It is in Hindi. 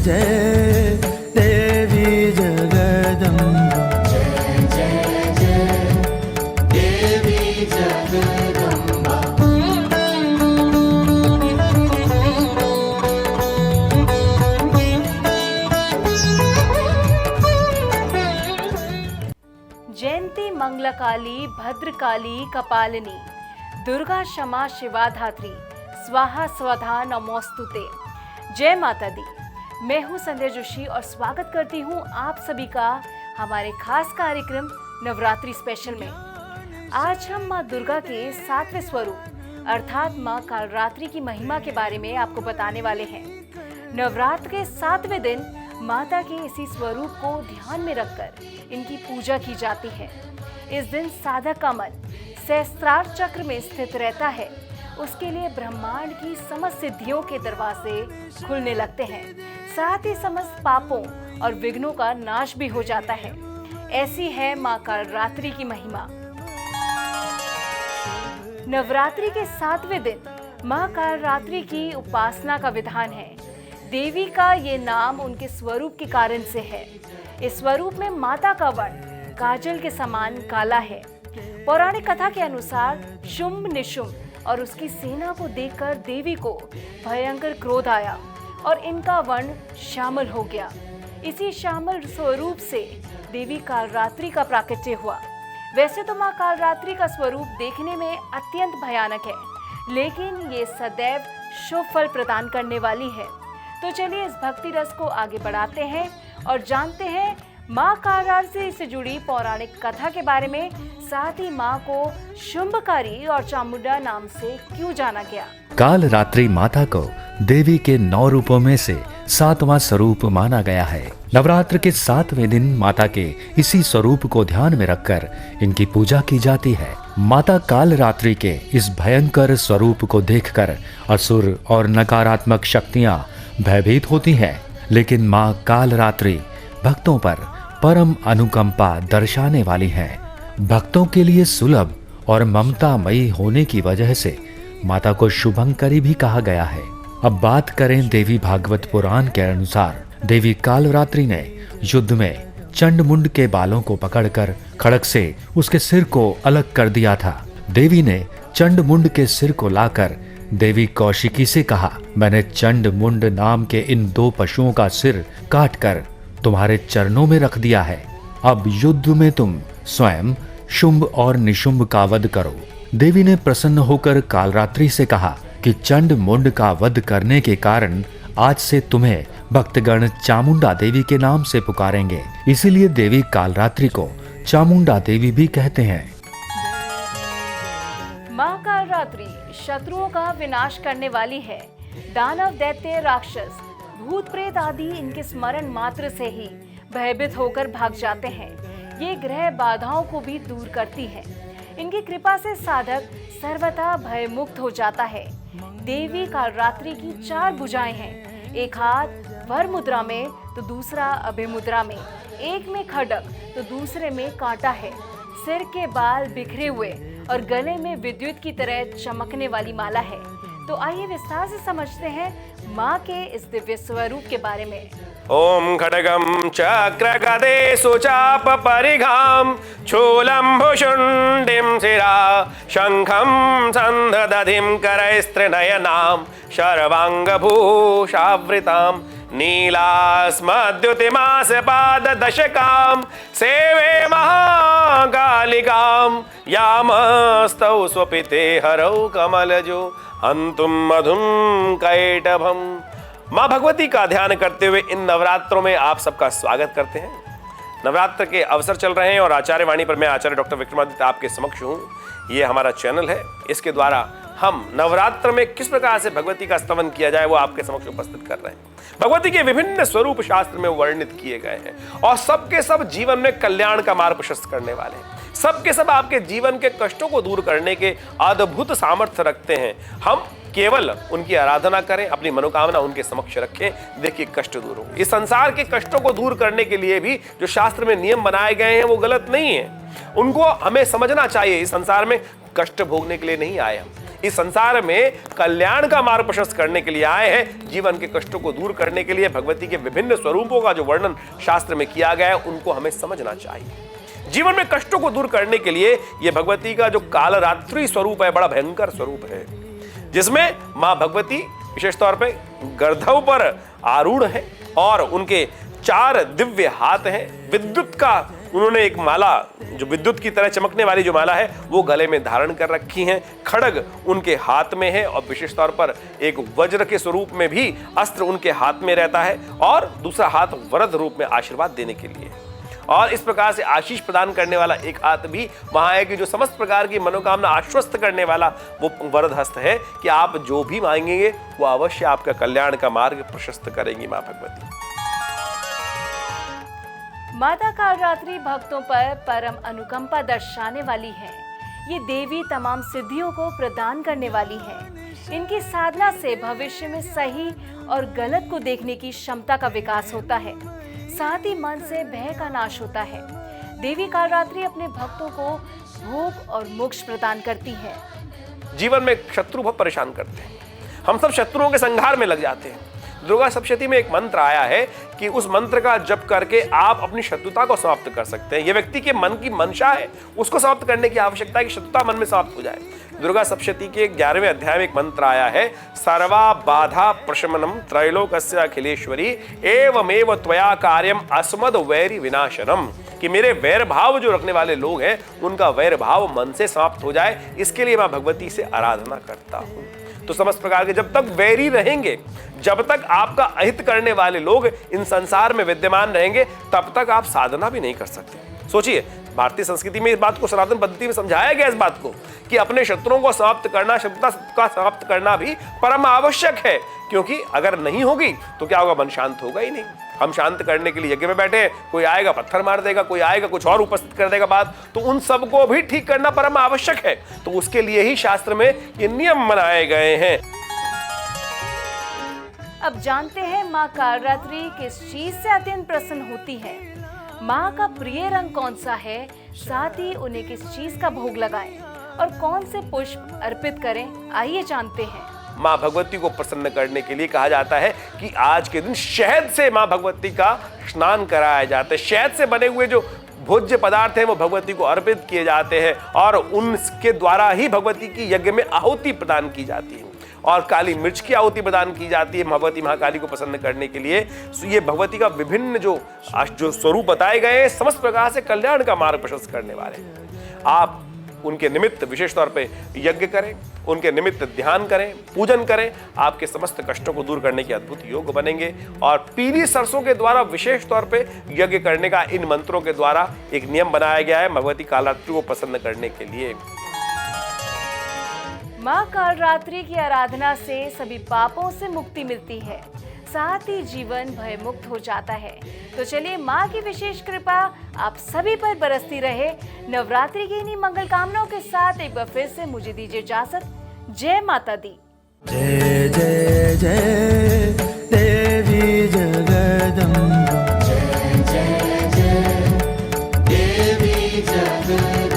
जय देवी जगदम्बा। जय जय जय देवी जगदम्बा। जयंती मंगलकाली भद्रकाली कपालिनी दुर्गा क्षमा शिवा धात्री स्वाहा स्वधा नमोस्तुते। जय माता दी। मैं हूँ संध्या जोशी और स्वागत करती हूँ आप सभी का हमारे खास कार्यक्रम नवरात्रि स्पेशल में। आज हम माँ दुर्गा के 7वें स्वरूप अर्थात माँ कालरात्रि की महिमा के बारे में आपको बताने वाले हैं। नवरात्र के 7वें दिन माता के इसी स्वरूप को ध्यान में रखकर इनकी पूजा की जाती है। इस दिन साधक का मन सहस्त्रार चक्र में स्थित रहता है। उसके लिए ब्रह्मांड की समस्त सिद्धियों के दरवाजे खुलने लगते हैं, साथ ही समस्त पापों और विघ्नों का नाश भी हो जाता है। ऐसी है माँ कालरात्रि की महिमा। नवरात्रि के 7वें दिन माँ कालरात्रि की उपासना का विधान है। देवी का ये नाम उनके स्वरूप के कारण से है। इस स्वरूप में माता का वर्ण काजल के समान काला है। पौराणिक कथा के अनुसार शुंभ निशुंभ और उसकी सेना को देखकर देवी को भयंकर क्रोध आया और इनका वर्ण श्यामल हो गया। इसी श्यामल स्वरूप से देवी कालरात्रि का प्राकट्य हुआ। वैसे तो माँ कालरात्रि का स्वरूप देखने में अत्यंत भयानक है, लेकिन ये सदैव शुभ फल प्रदान करने वाली है। तो चलिए इस भक्ति रस को आगे बढ़ाते हैं और जानते हैं माँ कालरात्रि से जुड़ी पौराणिक कथा के बारे में। साथ ही माँ को शुंभकारी और चामुंडा नाम से क्यों जाना गया। कालरात्रि माता को देवी के 9 रूपों में से 7वां स्वरूप माना गया है। नवरात्र के 7वें दिन माता के इसी स्वरूप को ध्यान में रखकर इनकी पूजा की जाती है। माता कालरात्रि के इस भयंकर स्वरूप को देखकर असुर और नकारात्मक शक्तियां भयभीत होती हैं, लेकिन माँ कालरात्रि भक्तों पर परम अनुकंपा दर्शाने वाली है। भक्तों के लिए सुलभ और ममतामयी होने की वजह से माता को शुभंकरी भी कहा गया है। अब बात करें देवी भागवत पुराण के अनुसार, देवी कालरात्रि ने युद्ध में चंडमुंड के बालों को पकड़कर खड़ग से उसके सिर को अलग कर दिया था। देवी ने चंडमुंड के सिर को लाकर देवी कौशिकी से कहा, मैंने चंडमुंड नाम के इन 2 पशुओं का सिर काटकर तुम्हारे चरणों में रख दिया है। अब युद्ध में तुम स्वयं शुंभ और निशुंभ का वध करो। देवी ने प्रसन्न होकर कालरात्रि से कहा कि चंडमुंड का वध करने के कारण आज से तुम्हें भक्तगण चामुंडा देवी के नाम से पुकारेंगे। इसीलिए देवी कालरात्रि को चामुंडा देवी भी कहते हैं। माँ कालरात्रि शत्रुओं का विनाश करने वाली है। दानव दैत्य राक्षस भूत प्रेत आदि इनके स्मरण मात्र से ही भयभीत होकर भाग जाते हैं। ये ग्रह बाधाओं को भी दूर करती है। इनकी कृपा से साधक सर्वथा भय मुक्त हो जाता है। देवी कालरात्रि की 4 भुजाएं हैं। एक हाथ वर मुद्रा में तो दूसरा अभय मुद्रा में, एक में खड्ग तो दूसरे में कांटा है। सिर के बाल बिखरे हुए और गले में विद्युत की तरह चमकने वाली माला है। तो आइए विस्तार से समझते हैं माँ के इस दिव्य स्वरूप के बारे में। ओम खड्गम चक्र गदे सुचाप परिघाम शूलं भुशुंडिं शिरा शंखं संदधतिं करैस्त्रिनयनां शर्वांगभूषावृतां नीलास्मद्युतिमासपाददशकां सेवे महाकालिकां यामस्तौ स्वपिते हरौ कमलजो हन्तुं मधुं कैटभम्। माँ भगवती का ध्यान करते हुए इन नवरात्रों में आप सबका स्वागत करते हैं। नवरात्र के अवसर चल रहे हैं और आचार्य वाणी पर मैं आचार्य डॉक्टर विक्रमादित्य आपके समक्ष हूँ। ये हमारा चैनल है, इसके द्वारा हम नवरात्र में किस प्रकार से भगवती का स्तवन किया जाए वो आपके समक्ष उपस्थित कर रहे हैं। भगवती के विभिन्न स्वरूप शास्त्र में वर्णित किए गए हैं और सबके सब जीवन में कल्याण का मार्ग प्रशस्त करने वाले हैं। सबके सब आपके जीवन के कष्टों को दूर करने के अद्भुत सामर्थ्य रखते हैं। हम केवल उनकी आराधना करें, अपनी मनोकामना उनके समक्ष रखें, देखिए कष्ट दूर होंगे। इस संसार के कष्टों को दूर करने के लिए भी जो शास्त्र में नियम बनाए गए हैं वो गलत नहीं है, उनको हमें समझना चाहिए। इस संसार में कष्ट भोगने के लिए नहीं आए हम, इस संसार में कल्याण का मार्ग प्रशस्त करने के लिए आए हैं। जीवन के कष्टों को दूर करने के लिए भगवती के विभिन्न स्वरूपों का जो वर्णन शास्त्र में किया गया है उनको हमें समझना चाहिए। जीवन में कष्टों को दूर करने के लिए यह भगवती का जो कालरात्रि स्वरूप है बड़ा भयंकर स्वरूप है, जिसमें मां भगवती विशेष तौर पे गर्दभ पर आरूढ़ है और उनके 4 दिव्य हाथ हैं। विद्युत का उन्होंने एक माला, जो विद्युत की तरह चमकने वाली जो माला है वो गले में धारण कर रखी है। खड्ग उनके हाथ में है और विशेष तौर पर एक वज्र के स्वरूप में भी अस्त्र उनके हाथ में रहता है और दूसरा हाथ वरद रूप में आशीर्वाद देने के लिए। और इस प्रकार से आशीष प्रदान करने वाला एक हाथ भी वहां है कि जो समस्त प्रकार की मनोकामना आश्वस्त करने वाला वो वरद हस्त है कि आप जो भी मांगेंगे वो अवश्य आपका कल्याण का मार्ग प्रशस्त करेंगी मां भगवती। माता कालरात्रि भक्तों पर परम अनुकंपा दर्शाने वाली है। ये देवी तमाम सिद्धियों को प्रदान करने वाली है। इनकी साधना से भविष्य में सही और गलत को देखने की क्षमता का विकास होता है, साथ ही मन से भय का नाश होता है। देवी कालरात्रि अपने भक्तों को भोग और मोक्ष प्रदान करती है। जीवन में शत्रु बहुत परेशान करते हैं, हम सब शत्रुओं के संघार में लग जाते हैं। दुर्गा सप्तशती में एक मंत्र आया है कि उस मंत्र का जप करके आप अपनी शत्रुता को समाप्त कर सकते हैं। यह व्यक्ति के मन की मंशा है, उसको समाप्त करने की आवश्यकता है कि शत्रुता मन में समाप्त हो जाए। दुर्गा सप्तशती के 11वें अध्याय में एक मंत्र आया है, सर्वा बाधा प्रशमनम त्रैलोकस्य अखिलेश्वरी एवमेव त्वया कार्यम अस्मद वैरी विनाशनम, कि मेरे वैर भाव जो रखने वाले लोग हैं उनका वैर भाव मन से समाप्त हो जाए, इसके लिए मैं भगवती से आराधना करता हूँ। तो समस्त प्रकार के जब तक वैरी रहेंगे, जब तक आपका अहित करने वाले लोग इन संसार में विद्यमान रहेंगे, तब तक आप साधना भी नहीं कर सकते। सोचिए, भारतीय संस्कृति में इस बात को, सनातन पद्धति में समझाया गया इस बात को कि अपने शत्रुओं को समाप्त करना, शत्रुता का समाप्त करना भी परम आवश्यक है, क्योंकि अगर नहीं होगी तो क्या होगा, मन शांत होगा ही नहीं। हम शांत करने के लिए यज्ञ में बैठे, कोई आएगा पत्थर मार देगा, कोई आएगा कुछ और उपस्थित कर देगा बात, तो उन सबको भी ठीक करना परम आवश्यक है। तो उसके लिए ही शास्त्र में ये नियम बनाए गए हैं। अब जानते हैं माँ कालरात्रि किस चीज से अत्यंत प्रसन्न होती है। माँ का प्रिय रंग कौन सा है, साथ ही उन्हें किस चीज का भोग लगाएं और कौन से पुष्प अर्पित करें, आइए जानते हैं। माँ भगवती को प्रसन्न करने के लिए कहा जाता है कि आज के दिन शहद से माँ भगवती का स्नान कराया जाता है। शहद से बने हुए जो भोज्य पदार्थ हैं वो भगवती को अर्पित किए जाते हैं और उनके द्वारा ही भगवती की यज्ञ में आहुति प्रदान की जाती है और काली मिर्च की आहुति प्रदान की जाती है भगवती महाकाली को प्रसन्न करने के लिए। ये भगवती का विभिन्न जो स्वरूप बताए गए हैं, समस्त प्रकार से कल्याण का मार्ग प्रशस्त करने वाले। आप उनके निमित्त विशेष तौर पे यज्ञ करें, उनके निमित्त ध्यान करें, पूजन करें, आपके समस्त कष्टों को दूर करने के अद्भुत योग बनेंगे। और पीली सरसों के द्वारा विशेष तौर पे यज्ञ करने का इन मंत्रों के द्वारा एक नियम बनाया गया है भगवती कालरात्रि को प्रसन्न करने के लिए। माँ कालरात्रि की आराधना से सभी पापों से मुक्ति मिलती है, साथ ही जीवन भयमुक्त हो जाता है। तो चलिए माँ की विशेष कृपा आप सभी पर बरसती रहे। नवरात्रि की इन्हीं मंगल कामनाओं के साथ एक बार फिर से मुझे दीजिए इजाजत। जय माता दी। जय जय जय देवी जगदम्बा, जय जय जय देवी जगदम्बा।